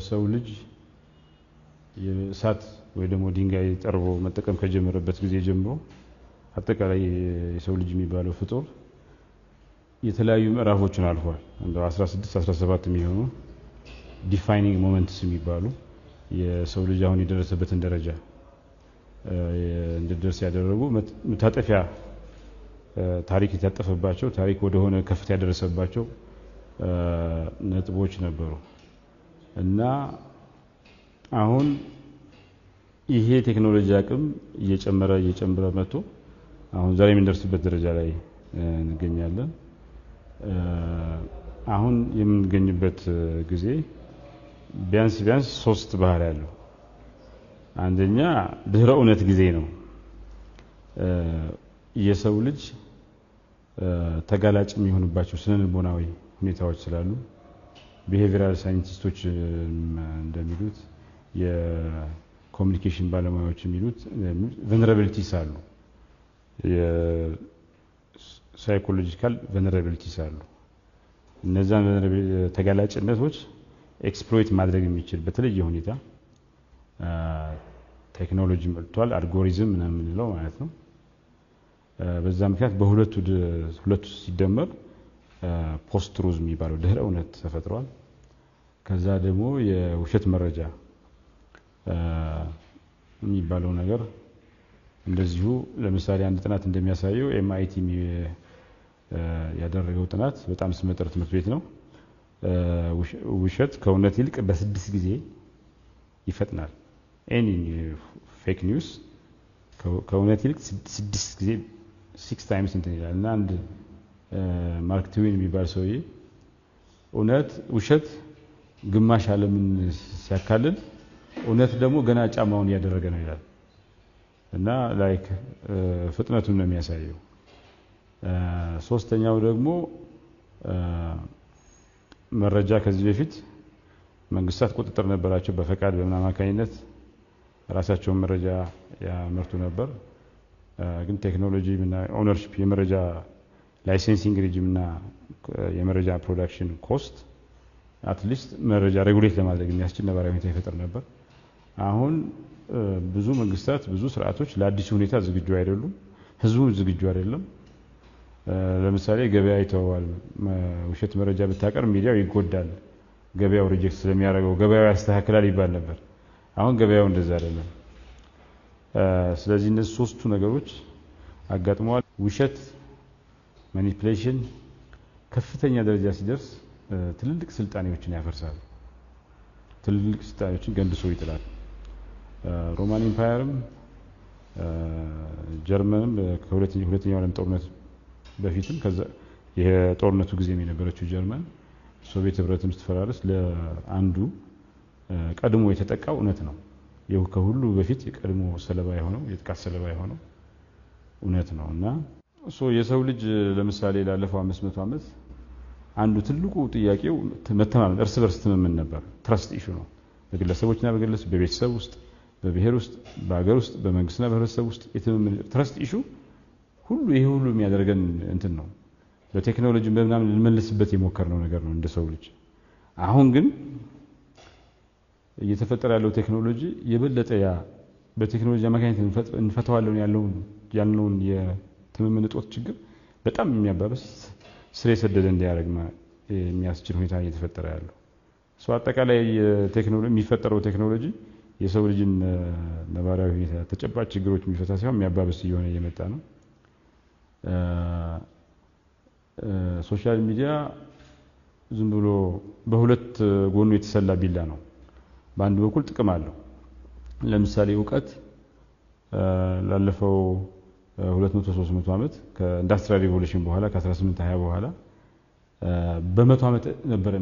ሰው ልጅ የእሳት ወይ ደግሞ ድንጋይ ጠርቦ መጠቀም ከጀመረበት ጊዜ ጀምሮ አጠቃላይ የሰው ልጅ የሚባለው ፍጡር የተለያዩ ምዕራፎችን አልፏል። እንደ 16 17 የሚሆኑ ዲፋይኒንግ ሞመንትስ የሚባሉ የሰው ልጅ አሁን የደረሰበትን ደረጃ እንዲደርስ ያደረጉ መታጠፊያ ታሪክ የታጠፈባቸው ታሪክ ወደ ሆነ ከፍታ ያደረሰባቸው ነጥቦች ነበሩ እና አሁን ይሄ ቴክኖሎጂ አቅም እየጨመረ መጥቶ አሁን ዛሬ የምንደርስበት ደረጃ ላይ እንገኛለን። አሁን የምንገኝበት ጊዜ ቢያንስ 3 ባህር ያለው አንደኛ ድህረ እውነት ጊዜ ነው። የሰው ልጅ ተጋላጭ የሚሆንባቸው ስነልቦናዊ ሁኔታዎች ስላሉ ቢሄቪራል ሳይንቲስቶች እንደሚሉት የኮሙኒኬሽን ባለሙያዎች የሚሉት ቨልነራቢሊቲስ አሉ፣ የሳይኮሎጂካል ቨልነራቢሊቲስ አሉ። እነዛን ተጋላጭነቶች ኤክስፕሎይት ማድረግ የሚችል በተለየ ሁኔታ ቴክኖሎጂ መጥቷል። አልጎሪዝም ምናምን የምንለው ማለት ነው። በዛ ምክንያት በሁለቱ ሲደመር ፖስት ትሩዝ የሚባለው ድህረ እውነት ተፈጥሯል። ከዛ ደግሞ የውሸት መረጃ የሚባለው ነገር እንደዚሁ ለምሳሌ አንድ ጥናት እንደሚያሳየው MIT ያደረገው ጥናት በጣም ስመጥር ትምህርት ቤት ነው። ውሸት ከእውነት ይልቅ በ6 ጊዜ ይፈጥናል። ኤኒ ፌክ ኒውስ ከእውነት ይልቅ 6 ጊዜ 6 ታይምስ እንትን ይላል እና አንድ ማርክ ትዌን የሚባል ሰውዬ ውሸት ግማሽ ዓለምን ሲያካልል እውነት ደግሞ ገና ጫማውን እያደረገ ነው ይላል እና ላይክ ፍጥነቱን ነው የሚያሳየው። ሶስተኛው ደግሞ መረጃ ከዚህ በፊት መንግስታት ቁጥጥር ነበራቸው፣ በፈቃድ በምናምን አማካኝነት ራሳቸውን መረጃ ያመርቱ ነበር። ግን ቴክኖሎጂ እና ኦነርሺፕ የመረጃ ላይሰንሲንግ ሬጂም እና የመረጃ ፕሮዳክሽን ኮስት አትሊስት መረጃ ሬጉሌት ለማድረግ የሚያስችል ነባራዊ ሁኔታ ይፈጥር ነበር። አሁን ብዙ መንግስታት ብዙ ስርዓቶች ለአዲሱ ሁኔታ ዝግጁ አይደሉም፣ ህዝቡም ዝግጁ አይደለም። ለምሳሌ ገበያ ይተዋል። ውሸት መረጃ ብታቀርብ ሚዲያው ይጎዳል፣ ገበያው ሪጀክት ስለሚያደርገው ገበያው ያስተካክላል ይባል ነበር። አሁን ገበያው እንደዛ አይደለም። ስለዚህ እነዚህ 3ቱ ነገሮች አጋጥመዋል። ውሸት ማኒፑሌሽን ከፍተኛ ደረጃ ሲደርስ ትልልቅ ስልጣኔዎችን ያፈርሳል፣ ትልልቅ ስልጣኔዎችን ገንድሶ ይጥላል። ሮማን ኢምፓየርም ጀርመንም ከሁለተኛው ዓለም ጦርነት በፊትም ከዛ የጦርነቱ ጊዜም የነበረችው ጀርመን ሶቪየት ህብረትም ስትፈራርስ ለአንዱ ቀድሞ የተጠቃው እውነት ነው። ከሁሉ በፊት የቀድሞ ሰለባ የሆነው የጥቃት ሰለባ የሆነው እውነት ነው እና የሰው ልጅ ለምሳሌ ላለፈው 500 ዓመት አንዱ ትልቁ ጥያቄው መተማመን፣ እርስ በርስ ትምምን ነበር። ትረስት ኢሹ ነው። በግለሰቦችና በቤተሰብ ውስጥ፣ በብሔር ውስጥ፣ በአገር ውስጥ፣ በመንግስትና በህብረተሰብ ውስጥ የትምምን ትረስት ኢሹ ይሄ ሁሉ የሚያደርገን እንትን ነው። በቴክኖሎጂ በምናምን ልንመልስበት የሞከርነው ነገር ነው እንደ ሰው ልጅ። አሁን ግን እየተፈጠረ ያለው ቴክኖሎጂ የበለጠ በቴክኖሎጂ አማካኝነት እንፈታዋለን ያለውን የትምምን እጦት ችግር በጣም የሚያባብስ ስር የሰደደ እንዲያደርግ የሚያስችል ሁኔታ እየተፈጠረ ያለው አጠቃላይ የሚፈጠረው ቴክኖሎጂ የሰው ልጅን ነባራዊ ሁኔታ ተጨባጭ ችግሮች የሚፈታ ሳይሆን የሚያባብስ እየሆነ እየመጣ ነው። ሶሻል ሚዲያ ዝም ብሎ በሁለት ጎኑ የተሰላ ቢላ ነው። በአንድ በኩል ጥቅም አለው። ለምሳሌ እውቀት ላለፈው 200-300 ዓመት ከኢንዱስትሪያል ሪቮሉሽን በኋላ ከ1820 በኋላ በ100 ዓመት ነበር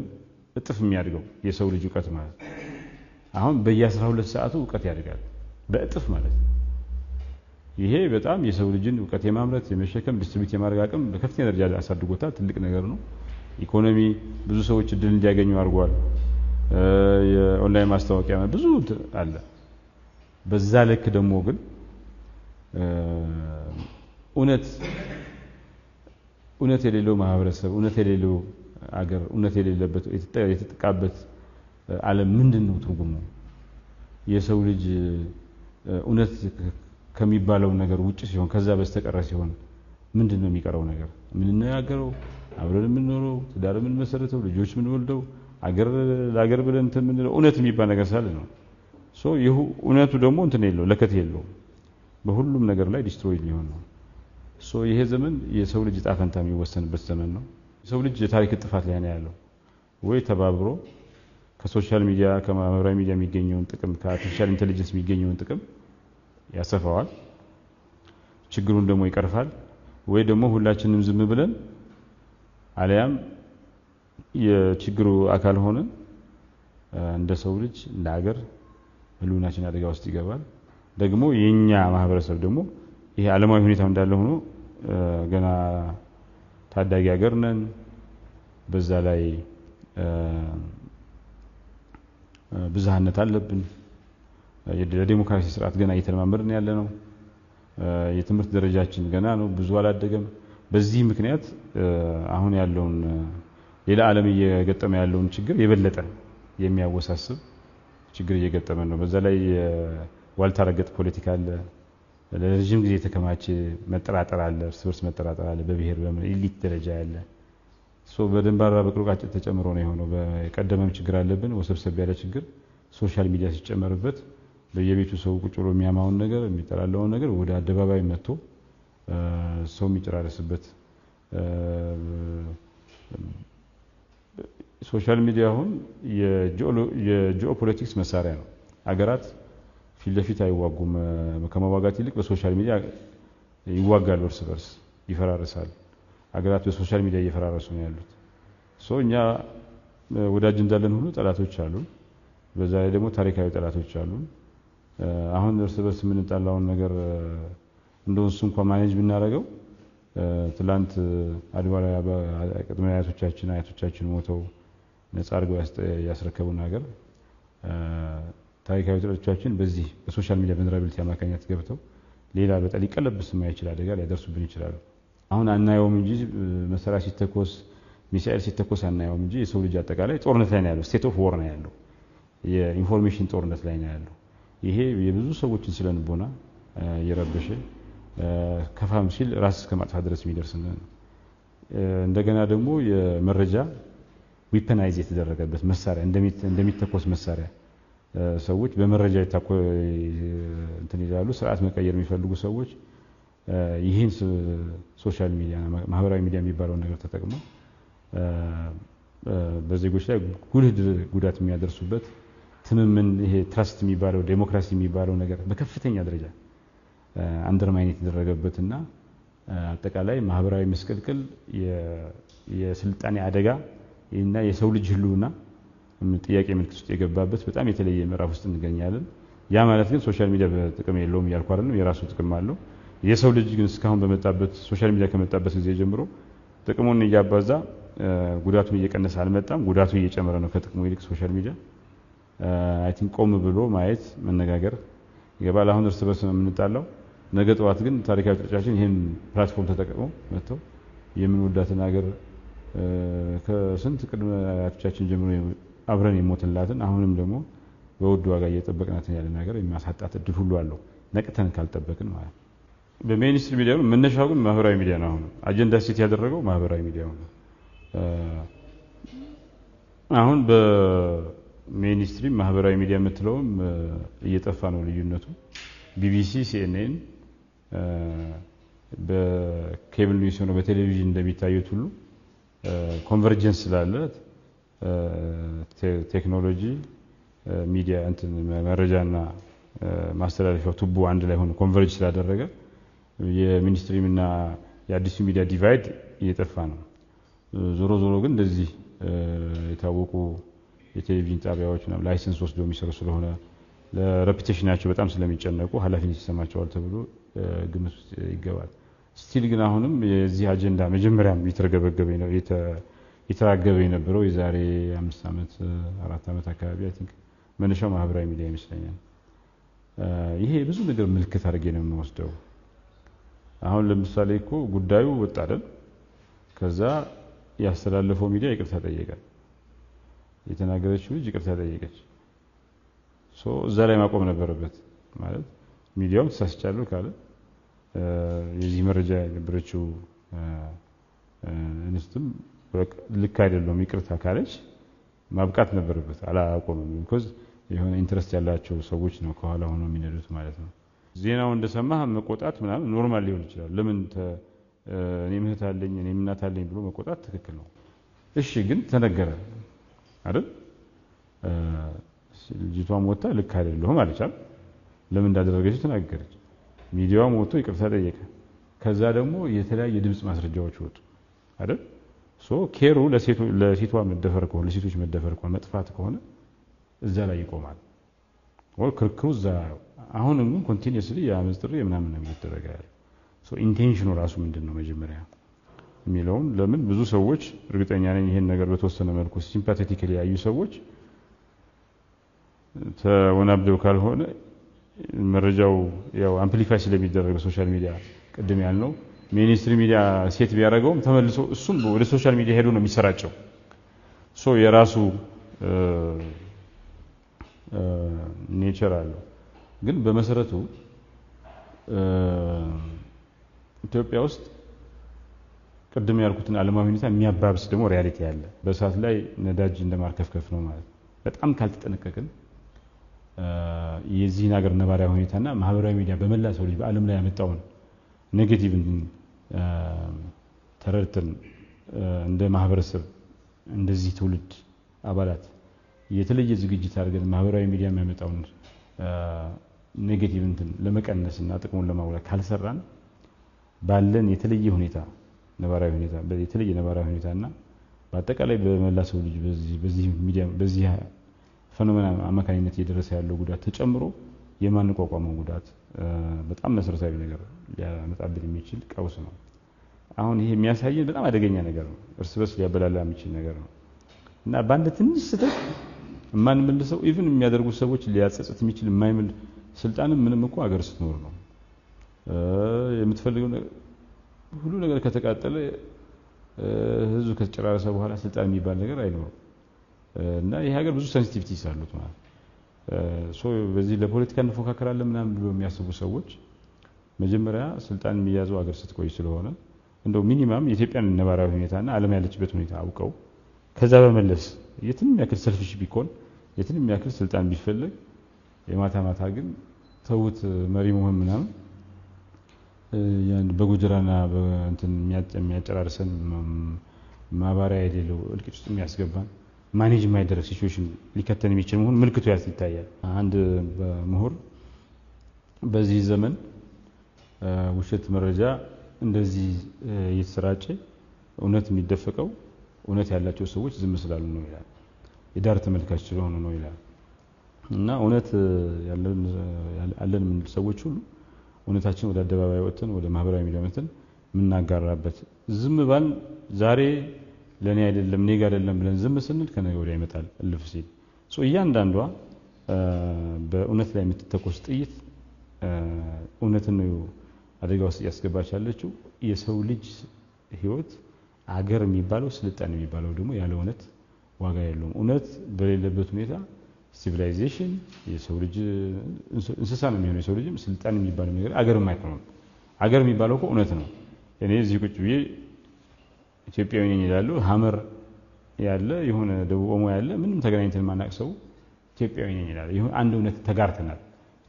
እጥፍ የሚያድገው የሰው ልጅ እውቀት ማለት። አሁን በየ12 ሰዓቱ እውቀት ያድጋል በእጥፍ ማለት ነው። ይሄ በጣም የሰው ልጅን እውቀት የማምረት የመሸከም ዲስትሪቢዩት የማድረግ አቅም በከፍተኛ ደረጃ አሳድጎታል። ትልቅ ነገር ነው። ኢኮኖሚ ብዙ ሰዎች እድል እንዲያገኙ አድርጓል። የኦንላይን ማስታወቂያ ብዙ አለ። በዛ ልክ ደግሞ ግን እውነት የሌለው ማህበረሰብ፣ እውነት የሌለው አገር፣ እውነት የሌለበት የተጠቃበት ዓለም ምንድነው ትርጉሙ የሰው ልጅ እውነት ከሚባለው ነገር ውጪ ሲሆን ከዛ በስተቀር ሲሆን ምንድነው የሚቀረው ነገር ምን እናያገረው አብረን የምንኖረው ትዳር ምን መሰረተው ልጆች ምን ወልደው አገር ብለን እንትን ምን እውነት የሚባል ነገር ሳለ ነው ሶ ይሁ እውነቱ ደግሞ እንትን የለው ለከት የለው በሁሉም ነገር ላይ ዲስትሮይ ሊሆን ነው ሶ ይሄ ዘመን የሰው ልጅ ዕጣ ፈንታ የሚወሰንበት ዘመን ነው የሰው ልጅ የታሪክ ጥፋት ላይ ነው ያለው ወይ ተባብሮ ከሶሻል ሚዲያ ከማህበራዊ ሚዲያ የሚገኘውን ጥቅም ከአርቲፊሻል ኢንተለጀንስ የሚገኘውን ጥቅም ያሰፋዋል ችግሩን ደግሞ ይቀርፋል ወይ ደግሞ ሁላችንም ዝም ብለን አለያም የችግሩ አካል ሆነን እንደ ሰው ልጅ እንደ ሀገር ህልውናችን አደጋ ውስጥ ይገባል ደግሞ የኛ ማህበረሰብ ደግሞ ይሄ ዓለማዊ ሁኔታው እንዳለ ሆኖ ገና ታዳጊ ሀገር ነን በዛ ላይ ብዝሃነት አለብን የዲሞክራሲ ስርዓት ገና እየተለማመድን ያለ ነው የትምህርት ደረጃችን ገና ነው ብዙ አላደገም በዚህ ምክንያት አሁን ያለውን ሌላ ዓለም እየገጠመ ያለውን ችግር የበለጠ የሚያወሳስብ ችግር እየገጠመ ነው በዛ ላይ ዋልታ ረገጥ ፖለቲካ አለ ለረጅም ጊዜ ተከማች መጠራጠር አለ እርስ በርስ መጠራጠር አለ በብሔር በኢሊት ደረጃ ያለ ሶ በደንባራ በቅርቃጭ ተጨምሮ ነው የሆነው በቀደመም ችግር አለብን ወሰብሰብ ያለ ችግር ሶሻል ሚዲያ ሲጨመርበት በየቤቱ ሰው ቁጭ ብሎ የሚያማውን ነገር የሚጠራለውን ነገር ወደ አደባባይ መጥቶ ሰው የሚጨራረስበት ሶሻል ሚዲያ አሁን የጂኦፖለቲክስ መሳሪያ ነው አገራት ፊት ለፊት አይዋጉም ከመዋጋት ይልቅ በሶሻል ሚዲያ ይዋጋሉ እርስ በርስ ይፈራረሳሉ አገራት በሶሻል ሚዲያ እየፈራረሱ ነው ያሉት ሶ እኛ ወዳጅ እንዳለን ሁሉ ጠላቶች አሉ በዛ ላይ ደግሞ ታሪካዊ ጠላቶች አሉ አሁን እርስ በርስ የምንጣላውን ነገር እንደውስ እንኳን ማኔጅ ብናረጋው ትላንት አድባራ ቅድመ አያቶቻችን ሞተው ነፃ አድርገው ያስረከቡን ሀገር ታሪካዊ ጠላቶቻችን በዚህ በሶሻል ሚዲያ ቨልነራቢሊቲ አማካኝነት ገብተው ሌላ በጣም ሊቀለብስ የማይችል አደጋ ሊያደርሱብን ይችላሉ አሁን አናየውም እንጂ መሳሪያ ሲተኮስ ሚሳኤል ሲተኮስ አናየውም እንጂ የሰው ልጅ አጠቃላይ ጦርነት ላይ ነው ያለው ስቴት ኦፍ ዋር ነው ያለው የኢንፎርሜሽን ጦርነት ላይ ነው ያለው ይሄ የብዙ ሰዎችን ስለንቦና የረበሸ ከፋም ሲል ራስ እስከ ማጥፋት ድረስ የሚደርስ ነው እንደገና ደግሞ የመረጃ ዊፐናይዝ የተደረገበት መሳሪያ እንደሚተኮስ መሳሪያ ሰዎች በመረጃ እንትን ይላሉ ስርዓት መቀየር የሚፈልጉ ሰዎች ይሄን ሶሻል ሚዲያ ማህበራዊ ሚዲያ የሚባለው ነገር ተጠቅመው በዜጎች ላይ ጉልህ ጉዳት የሚያደርሱበት ትምምን ይሄ ትራስት የሚባለው ዴሞክራሲ የሚባለው ነገር በከፍተኛ ደረጃ አንደርማይን የተደረገበትና አጠቃላይ ማህበራዊ መስቀልቅል የስልጣኔ አደጋ እና የሰው ልጅ ህልውና ጥያቄ ምልክት ውስጥ የገባበት በጣም የተለየ ምዕራፍ ውስጥ እንገኛለን ያ ማለት ግን ሶሻል ሚዲያ በጥቅም የለውም ያልኩ አይደለም የራሱ ጥቅም አለው የሰው ልጅ ግን እስካሁን በመጣበት ሶሻል ሚዲያ ከመጣበት ጊዜ ጀምሮ ጥቅሙን እያባዛ ጉዳቱን እየቀነሰ አልመጣም ጉዳቱ እየጨመረ ነው ከጥቅሙ ይልቅ ሶሻል ሚዲያ አይ ቲንክ ቆም ብሎ ማየት መነጋገር ይገባል አሁን እርስ በርስ ነው የምንጣላው ነገ ጠዋት ግን ታሪካዊ ጥርጫችን ይሄን ፕላትፎርም ተጠቅመው መጥተው የምንወዳትን ሀገር ከስንት ቅድመ አያቶቻችን ጀምሮ አብረን የሞትንላትን አሁንም ደግሞ በውድ ዋጋ እየጠበቅናት ያለ ነገር የሚያሳጣት እድል ሁሉ አለው ነቅተን ካልጠበቅን ማለት በሜንስትሪም ሚዲያ ነው መነሻው ግን ማህበራዊ ሚዲያ ነው አሁን አጀንዳ ሴት ያደረገው ማህበራዊ ሚዲያ ነው አሁን በሜንስትሪም ማህበራዊ ሚዲያ የምትለውም እየጠፋ ነው ልዩነቱ ቢቢሲ ሲኤንኤን በኬብል ኒውስ ነው በቴሌቪዥን እንደሚታዩት ሁሉ ኮንቨርጀንስ ስላለ ቴክኖሎጂ ሚዲያ እንትን መረጃና ማስተላለፊያው ቱቦ አንድ ላይ ሆኖ ኮንቨርጅ ስላደረገ የሚኒስትሪም እና የአዲሱ ሚዲያ ዲቫይድ እየጠፋ ነው ዞሮ ግን እንደዚህ የታወቁ የቴሌቪዥን ጣቢያዎች እና ላይሰንስ ወስደው የሚሰሩ ስለሆነ ለሬፑቴሽናቸው በጣም ስለሚጨነቁ ኃላፊነት ይሰማቸዋል ተብሎ ግምት ውስጥ ይገባል ስቲል ግን አሁንም የዚህ አጀንዳ መጀመሪያም የተራገበ የነበረው የዛሬ 5 አመት 4 አመት አካባቢ አይ ቲንክ መነሻው ማህበራዊ ሚዲያ ይመስለኛል ይሄ ብዙ ነገር ምልክት አድርጌ ነው የምወስደው አሁን ለምሳሌ እኮ ጉዳዩ ወጣ አይደል ከዛ ያስተላለፈው ሚዲያ ይቅርታ ጠየቀ የተናገረችው ልጅ ይቅርታ ጠየቀች። እዛ ላይ ማቆም ነበረበት ማለት ሚዲያው ተሳስቻለሁ ካለ የዚህ መረጃ የነበረችው እንስትም ልክ አይደለም ይቅርታ ካለች ማብቃት ነበረበት። አላቆመም። because የሆነ ኢንትረስት ያላቸው ሰዎች ነው ከኋላ ሆኖ የሚነዱት ማለት ነው። ዜናው እንደሰማህ መቆጣት ምናምን ኖርማል ሊሆን ይችላል። ለምን እኔ ምህት አለኝ እኔ እናት አለኝ ብሎ መቆጣት ትክክል ነው። እሺ ግን ተነገረ አይደል? ልጅቷም ወጣ ልክ አይደለም አለቻል። ለምን እንዳደረገች ተናገረች። ሚዲያውም ወጥቶ ይቅርታ ጠየቀ። ከዛ ደግሞ የተለያየ ድምጽ ማስረጃዎች ወጡ አይደል? ኬሩ ለሴቷ መደፈር ከሆነ ለሴቶች መደፈር ከሆነ መጥፋት ከሆነ እዛ ላይ ይቆማል። ክርክሩ እዛ አሁንም ግን ኮንቲኒየስሊ የአመፅ ጥሪ ምናምን ነው የሚደረገው። ኢንቴንሽኑ ራሱ ምንድነው መጀመሪያ የሚለውን ለምን ብዙ ሰዎች እርግጠኛ ነኝ ይሄን ነገር በተወሰነ መልኩ ሲምፓቴቲካሊ ያዩ ሰዎች ተወናብደው ካልሆነ መረጃው ያው አምፕሊፋይ ስለሚደረግ ሶሻል ሚዲያ ቅድም ያልነው ሚኒስትሪ ሚዲያ ሴት ቢያደርገውም ተመልሶ እሱም ወደ ሶሻል ሚዲያ ሄዶ ነው የሚሰራጨው። የራሱ ኔቸር አለው። ግን በመሰረቱ ኢትዮጵያ ውስጥ ቅድም ያልኩትን ዓለማዊ ሁኔታ የሚያባብስ ደግሞ ሪያሊቲ አለ። በእሳት ላይ ነዳጅ እንደማርከፍከፍ ነው ማለት። በጣም ካልተጠነቀቅን የዚህ ነገር ነባራዊ ሁኔታና ማህበራዊ ሚዲያ በመላ ሰው ልጅ በዓለም ላይ ያመጣውን ኔጌቲቭ ተረድተን እንደ ማህበረሰብ እንደዚህ ትውልድ አባላት የተለየ ዝግጅት አድርገን ማህበራዊ ሚዲያ የሚያመጣውን ኔጌቲቭ ለመቀነስና ጥቅሙን ለማውጣት ካልሰራን ባለን የተለየ ሁኔታ ነባራዊ ሁኔታ የተለየ ነባራዊ ሁኔታና በአጠቃላይ በመላ ሰው ልጅ በዚህ ሚዲያ በዚህ ፈኖሜና አማካኝነት እየደረሰ ያለው ጉዳት ተጨምሮ የማንቋቋመው ጉዳት በጣም መሰረታዊ ነገር ሊያመጣብን የሚችል ቀውስ ነው። አሁን ይሄ የሚያሳየን በጣም አደገኛ ነገር ነው። እርስ በርስ ሊያበላላ የሚችል ነገር ነው እና በአንድ ትንሽ ስህተት የማንመልሰው ኢቭን የሚያደርጉ ሰዎች ሊያጸጽት የሚችል የማይምል ስልጣንም ምንም እኮ አገር ስትኖር ነው። የምትፈልገው ሁሉ ነገር ከተቃጠለ ህዝብ ከተጨራረሰ በኋላ ስልጣን የሚባል ነገር አይኖርም እና ይሄ ሀገር ብዙ ሴንሲቲቪቲስ አሉት ማለት በዚህ ለፖለቲካ እንፎካከራለን ምናምን ብሎ የሚያስቡ ሰዎች መጀመሪያ ስልጣን የሚያዘው ሀገር ስትቆይ ስለሆነ እንደው ሚኒማም የኢትዮጵያን ነባራዊ ሁኔታና ዓለም ያለችበት ሁኔታ አውቀው ከዛ በመለስ የትንም ያክል ሰልፊሽ ቢኮን የትንም ያክል ስልጣን ቢፈልግ የማታ ማታ ግን ተውት መሪ መሆን ምናምን ያን በጉጅራና በእንትን የሚያጨራርሰን ማባሪያ የሌለው እልቂት ውስጥ የሚያስገባን ማኔጅ የማይደረግ ሲቹዌሽን ሊከተን የሚችል መሆን ምልክቱ ይታያል። አንድ ምሁር በዚህ ዘመን ውሸት መረጃ እንደዚህ እየተሰራጨ እውነት የሚደፈቀው እውነት ያላቸው ሰዎች ዝም ስላሉ ነው ይላል። የዳር ተመልካች ስለሆኑ ነው ይላል። እና እውነት ያለን ምን ሰዎች ሁሉ እውነታችን ወደ አደባባይ ወጥተን ወደ ማህበራዊ ሚዲያ ወጥተን ምናጋራበት ዝም ባል ዛሬ ለኔ አይደለም እኔ ጋር አይደለም ብለን ዝም ስንል ከነገ ወዲያ ይመጣል እልፍ ሲል እያንዳንዷ በእውነት ላይ የምትተኮስ ጥይት እውነትን ነው አደጋ ውስጥ ያስገባች ያለችው። የሰው ልጅ ህይወት አገር የሚባለው ስልጣን የሚባለው ደግሞ ያለ እውነት ዋጋ የለውም። እውነት በሌለበት ሁኔታ ሲቪላይዜሽን የሰው ልጅ እንስሳ ነው የሚሆነው። የሰው ልጅም ስልጣን የሚባለው ነገር አገርም አይሆንም። አገር የሚባለው እኮ እውነት ነው። እኔ እዚህ ቁጭ ብዬ ኢትዮጵያዊ ነኝ ይላሉ። ሐመር ያለ የሆነ ደቡብ ኦሞ ያለ ምንም ተገናኝተን ማናቅ ሰው ኢትዮጵያዊ ነኝ ይላል። ይሄ አንድ እውነት ተጋርተናል።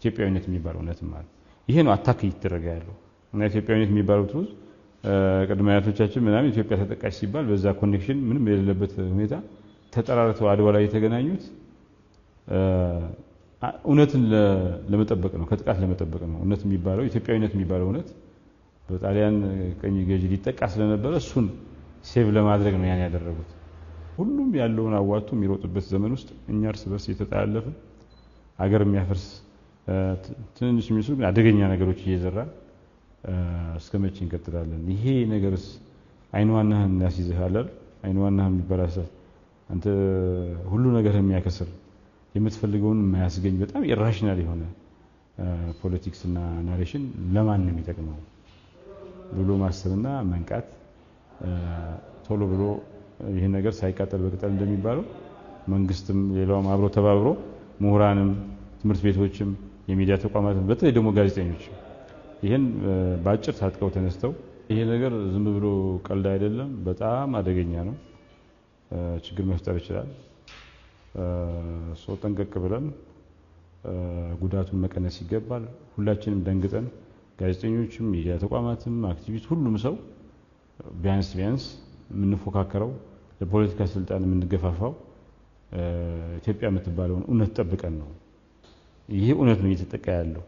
ኢትዮጵያዊነት የሚባለው እውነት ማለት ይሄ ነው አታክ እየተደረገ ያለው እና ኢትዮጵያዊነት የሚባለው ትሩዝ ቅድመ አያቶቻችን ምናምን ኢትዮጵያ ተጠቃሽ ሲባል በዛ ኮኔክሽን ምንም የሌለበት ሁኔታ ተጠራርተው አድዋ ላይ የተገናኙት እውነትን ለመጠበቅ ነው፣ ከጥቃት ለመጠበቅ ነው። እውነት የሚባለው ኢትዮጵያዊነት የሚባለው እውነት በጣሊያን ቀኝ ገዢ ሊጠቃ ስለነበረ እሱን ሴቭ ለማድረግ ነው ያን ያደረጉት። ሁሉም ያለውን አዋጡ የሚሮጥበት ዘመን ውስጥ እኛ እርስ በርስ እየተጣላለፍን ሀገር የሚያፈርስ ትንሽ የሚመስሉ ግን አደገኛ ነገሮች እየዘራን እስከመቼ እንቀጥላለን? ይሄ ነገርስ አይንዋናህን ያስይዝሃል። አይንዋናህን የሚባላስ አንተ ሁሉ ነገር የሚያከስር የምትፈልገውን የማያስገኝ በጣም ኢራሽናል የሆነ ፖለቲክስ እና ናሬሽን ለማን ነው የሚጠቅመው ብሎ ማሰብና መንቃት ቶሎ ብሎ ይሄ ነገር ሳይቃጠል በቅጠል እንደሚባለው መንግስትም ሌላውም አብሮ ተባብሮ ምሁራንም ትምህርት ቤቶችም የሚዲያ ተቋማትም በተለይ ደግሞ ጋዜጠኞች ይሄን ባጭር ታጥቀው ተነስተው ይሄ ነገር ዝም ብሎ ቀልድ አይደለም፣ በጣም አደገኛ ነው፣ ችግር መፍጠር ይችላል። ጠንቀቅ ብለን ጉዳቱን መቀነስ ይገባል። ሁላችንም ደንግጠን ጋዜጠኞችም ሚዲያ ተቋማትም አክቲቪስት ሁሉም ሰው ቢያንስ የምንፎካከረው ለፖለቲካ ስልጣን የምንገፋፋው ኢትዮጵያ የምትባለውን እውነት ጠብቀን ነው። ይሄ እውነት ነው እየተጠቃ ያለው።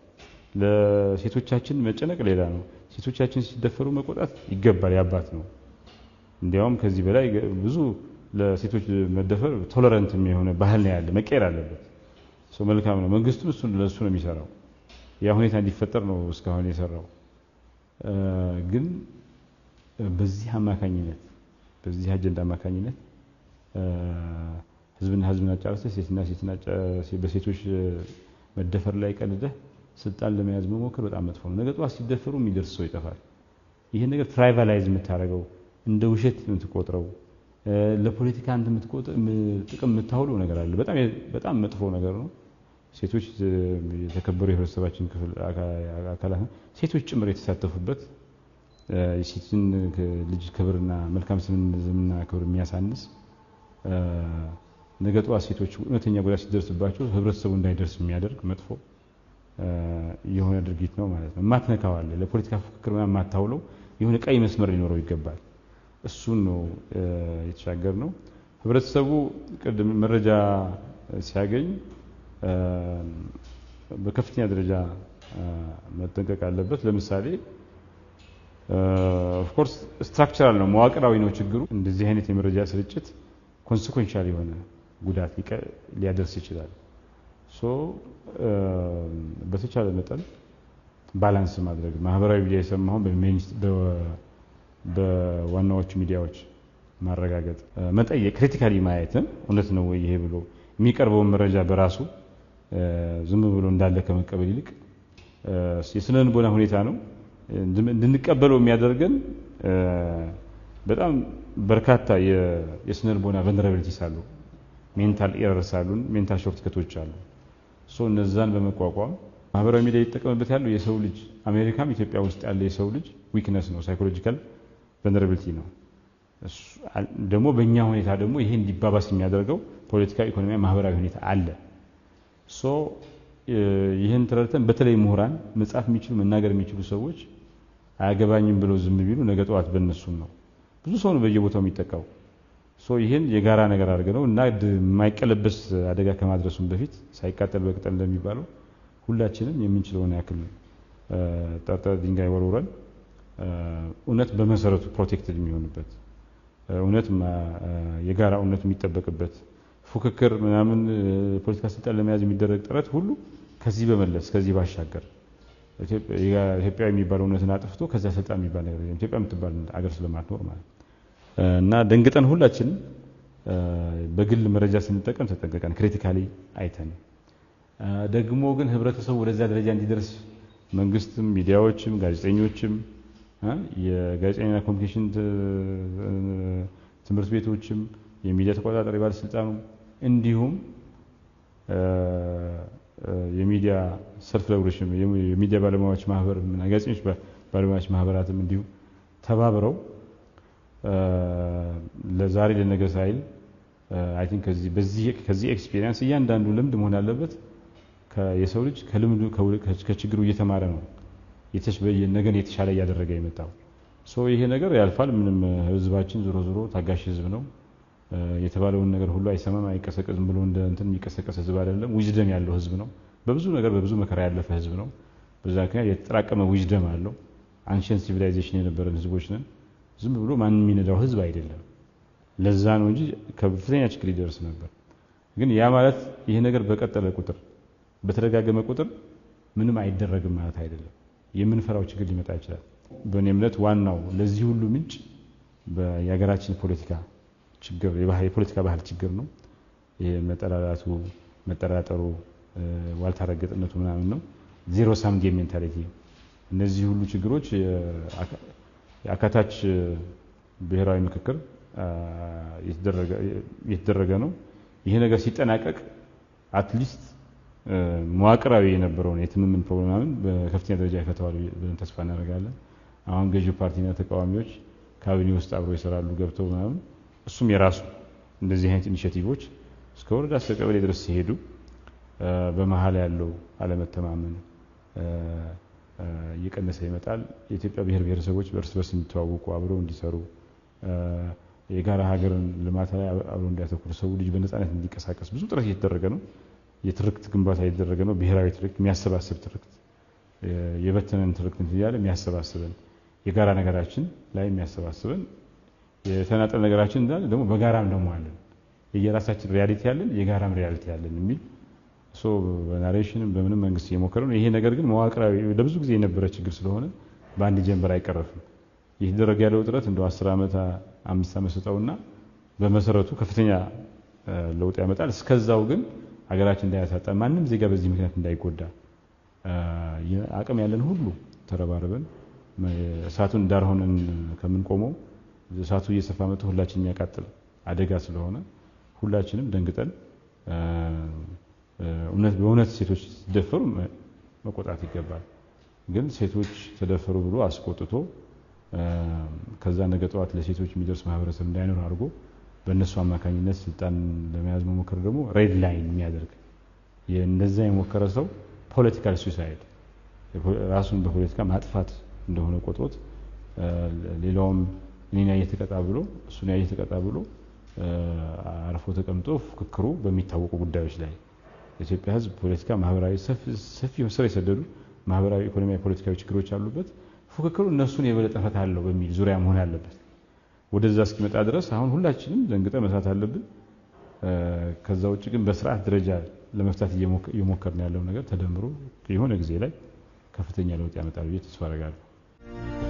ለሴቶቻችን መጨነቅ ሌላ ነው። ሴቶቻችን ሲደፈሩ መቆጣት ይገባል፣ ያባት ነው። እንዲያውም ከዚህ በላይ ብዙ ለሴቶች መደፈር ቶለራንት የሆነ ባህል ነው ያለ፣ መቀየር አለበት። ሰው መልካም ነው። መንግስቱም ለሱ ነው የሚሰራው። ያ ሁኔታ እንዲፈጠር ነው እስካሁን የሰራው። ግን በዚህ አማካኝነት በዚህ አጀንዳ አማካኝነት ህዝብን አጫርሰህ በሴቶች መደፈር ላይ ቀልደህ ስልጣን ለመያዝ መሞከር በጣም መጥፎ ነው። ነገ ጧት ሲደፈሩ የሚደርስ ሰው ይጠፋል። ይሄ ነገር ትራይቫላይዝ የምታረገው እንደ ውሸት የምትቆጥረው ለፖለቲካ አንተ ጥቅም የምታውለው ነገር አለ። በጣም መጥፎ ነገር ነው። ሴቶች የተከበሩ የህብረተሰባችን ክፍል አካላት ሴቶች ጭምር የተሳተፉበት የሴትን ልጅ ክብርና መልካም ስምና ክብር የሚያሳንስ ነገ ጧት ሴቶች እውነተኛ ጉዳት ሲደርስባቸው ህብረተሰቡ እንዳይደርስ የሚያደርግ መጥፎ የሆነ ድርጊት ነው ማለት ነው። ማትነካው አለ። ለፖለቲካ ፉክክር ማታውለው የሆነ ቀይ መስመር ሊኖረው ይገባል። እሱን ነው የተሻገር ነው። ህብረተሰቡ ቅድም መረጃ ሲያገኝ በከፍተኛ ደረጃ መጠንቀቅ አለበት። ለምሳሌ ኦፍ ኮርስ ስትራክቸራል ነው፣ መዋቅራዊ ነው ችግሩ። እንደዚህ አይነት የመረጃ ስርጭት ኮንሲኩዌንሻል የሆነ ጉዳት ሊያደርስ ይችላል። በተቻለ መጠን ባላንስ ማድረግ ማህበራዊ ሚዲያ የሰማሁን በዋናዎቹ ሚዲያዎች ማረጋገጥ፣ መጠየቅ፣ ክሪቲካሊ ማየትን እውነት ነው ወይ ይሄ ብሎ የሚቀርበውን መረጃ በራሱ ዝም ብሎ እንዳለ ከመቀበል ይልቅ የስነ ልቦና ሁኔታ ነው እንድንቀበለው የሚያደርገን በጣም በርካታ የስነ ልቦና ቨልነራቢሊቲስ አሉ፣ ሜንታል ኤረርስ አሉ፣ ሜንታል ሾርትከቶች አሉ። እነዛን በመቋቋም ማህበራዊ ሚዲያ ይጠቀምበት ያለው የሰው ልጅ አሜሪካም ኢትዮጵያ ውስጥ ያለ የሰው ልጅ ዊክነስ ነው፣ ሳይኮሎጂካል ቨልነራቢሊቲ ነው። ደግሞ በእኛ ሁኔታ ደግሞ ይሄ እንዲባባስ የሚያደርገው ፖለቲካ፣ ኢኮኖሚያ፣ ማህበራዊ ሁኔታ አለ። ይህን ተረድተን በተለይ ምሁራን መጻፍ የሚችሉ መናገር የሚችሉ ሰዎች አያገባኝም ብለው ዝም ቢሉ ነገ ጠዋት በእነሱም ነው ብዙ ሰው ነው በየቦታው የሚጠቃው። ይህን የጋራ ነገር አድርገነው እና የማይቀለበስ አደጋ ከማድረሱም በፊት ሳይቃጠል በቅጠል እንደሚባለው ሁላችንም የምንችለውን ያክል ጠርጠር ድንጋይ ወርውረን እውነት በመሰረቱ ፕሮቴክትድ የሚሆንበት እውነት የጋራ እውነት የሚጠበቅበት ፉክክር ምናምን ፖለቲካ ስልጣን ለመያዝ የሚደረግ ጥረት ሁሉ ከዚህ በመለስ ከዚህ ባሻገር ኢትዮጵያ የሚባለው እውነትን አጥፍቶ ከዛ ስልጣን የሚባል ነገር ኢትዮጵያ የምትባል አገር ስለማትኖር ማለት እና ደንግጠን ሁላችንም በግል መረጃ ስንጠቀም ተጠንቀቀን ክሪቲካሊ አይተን ደግሞ ግን ህብረተሰቡ ወደዛ ደረጃ እንዲደርስ መንግስትም ሚዲያዎችም ጋዜጠኞችም የጋዜጠኛና ኮሙኒኬሽን ትምህርት ቤቶችም የሚዲያ ተቆጣጣሪ ባለስልጣኑ እንዲሁም የሚዲያ ሰልፍ ሬጉሌሽን የሚዲያ ባለሙያዎች ማህበር እና ጋዜጠኞች ባለሙያዎች ማህበራትም እንዲሁ ተባብረው ለዛሬ ለነገ ሳይል አይ ቲንክ ከዚህ ኤክስፒሪየንስ እያንዳንዱ ልምድ መሆን አለበት። የሰው ልጅ ከልምዱ ከችግሩ እየተማረ ነው ነገን የተሻለ እያደረገ የመጣው። ይሄ ነገር ያልፋል። ምንም ህዝባችን ዞሮ ታጋሽ ህዝብ ነው። የተባለውን ነገር ሁሉ አይሰማም፣ አይቀሰቀስም ብሎ እንደ እንትን የሚቀሰቀስ ህዝብ አይደለም። ዊዝደም ያለው ህዝብ ነው። በብዙ ነገር በብዙ መከራ ያለፈ ህዝብ ነው። በዛ ምክንያት የተጠራቀመ ዊዝደም አለው። አንሸንት ሲቪላይዜሽን የነበረን ህዝቦች ነን። ዝም ብሎ ማንም የሚነዳው ህዝብ አይደለም። ለዛ ነው እንጂ ከፍተኛ ችግር ይደርስ ነበር። ግን ያ ማለት ይሄ ነገር በቀጠለ ቁጥር በተደጋገመ ቁጥር ምንም አይደረግም ማለት አይደለም። የምንፈራው ችግር ሊመጣ ይችላል። በእኔ እምነት ዋናው ለዚህ ሁሉ ምንጭ የሀገራችን ፖለቲካ ችግር የፖለቲካ ባህል ችግር ነው። ይሄ መጠላላቱ፣ መጠራጠሩ፣ ዋልታረገጥነቱ ምናምን ነው። ዜሮ ሳም ጌም ሜንታሊቲ። እነዚህ ሁሉ ችግሮች የአካታች ብሔራዊ ምክክር የተደረገ ነው። ይሄ ነገር ሲጠናቀቅ አትሊስት መዋቅራዊ የነበረውን የትምምን ፕሮግራምን በከፍተኛ ደረጃ ይፈታዋል ብለን ተስፋ እናደርጋለን። አሁን ገዢው ፓርቲና ተቃዋሚዎች ካቢኔ ውስጥ አብረው ይሰራሉ ገብተው ምናምን እሱም የራሱ እንደዚህ አይነት ኢኒሼቲቮች እስከ ወረዳ እስከ ቀበሌ ድረስ ሲሄዱ በመሃል ያለው አለመተማመን እየቀነሰ ይመጣል። የኢትዮጵያ ብሔር ብሔረሰቦች በእርስ በርስ እንዲተዋወቁ አብረው እንዲሰሩ የጋራ ሀገርን ልማት ላይ አብረው እንዲያተኩሩ ሰው ልጅ በነፃነት እንዲንቀሳቀስ ብዙ ጥረት እየተደረገ ነው። የትርክት ግንባታ እየተደረገ ነው። ብሔራዊ ትርክት የሚያሰባስብ ትርክት የበተነን ትርክት እያለ የሚያሰባስበን የጋራ ነገራችን ላይ የሚያሰባስበን የተናጠል ነገራችን እንዳለ ደግሞ በጋራም ደግሞ አለን የየራሳችን ሪያሊቲ ያለን የጋራም ሪያሊቲ ያለን የሚል በናሬሽንም በምንም መንግስት እየሞከረ ነው። ይሄ ነገር ግን መዋቅራዊ ለብዙ ጊዜ የነበረ ችግር ስለሆነ በአንድ ጀንበር አይቀረፍም። እየተደረገ ያለው ጥረት እንደው 10 ዓመት 5 ዓመት ሰጠውና በመሰረቱ ከፍተኛ ለውጥ ያመጣል። እስከዛው ግን ሀገራችን እንዳያሳጣ ማንም ዜጋ በዚህ ምክንያት እንዳይጎዳ አቅም ያለን ሁሉ ተረባርበን እሳቱን ዳር ሆነን ከምንቆመው እሳቱ እየሰፋ መጥቶ ሁላችንም የሚያቃጥል አደጋ ስለሆነ ሁላችንም ደንግጠን በእውነት ሴቶች ሲደፈሩ መቆጣት ይገባል። ግን ሴቶች ተደፈሩ ብሎ አስቆጥቶ ከዛ ነገ ጠዋት ለሴቶች የሚደርስ ማህበረሰብ እንዳይኖር አድርጎ በእነሱ አማካኝነት ስልጣን ለመያዝ መሞከር ደግሞ ሬድ ላይን የሚያደርግ እንደዛ የሞከረ ሰው ፖለቲካል ሱሳይድ ራሱን በፖለቲካ ማጥፋት እንደሆነ ቆጥሮት ሌላውም እኔና እየተቀጣ ብሎ እሱና እየተቀጣ ብሎ አርፎ ተቀምጦ ፍክክሩ በሚታወቁ ጉዳዮች ላይ የኢትዮጵያ ሕዝብ ፖለቲካ ማህበራዊ ሰፊ ስር የሰደዱ ማህበራዊ ኢኮኖሚያዊ ፖለቲካዊ ችግሮች አሉበት። ፍክክሩ እነሱን የበለጠ ፈታለው በሚል ዙሪያ መሆን አለበት። ወደዛ እስኪመጣ ድረስ አሁን ሁላችንም ደንግጠን መስራት አለብን። ከዛ ውጭ ግን በስርዓት ደረጃ ለመፍታት እየሞከርን ያለው ነገር ተደምሮ የሆነ ጊዜ ላይ ከፍተኛ ለውጥ ያመጣል ብዬ ተስፋ አደርጋለሁ።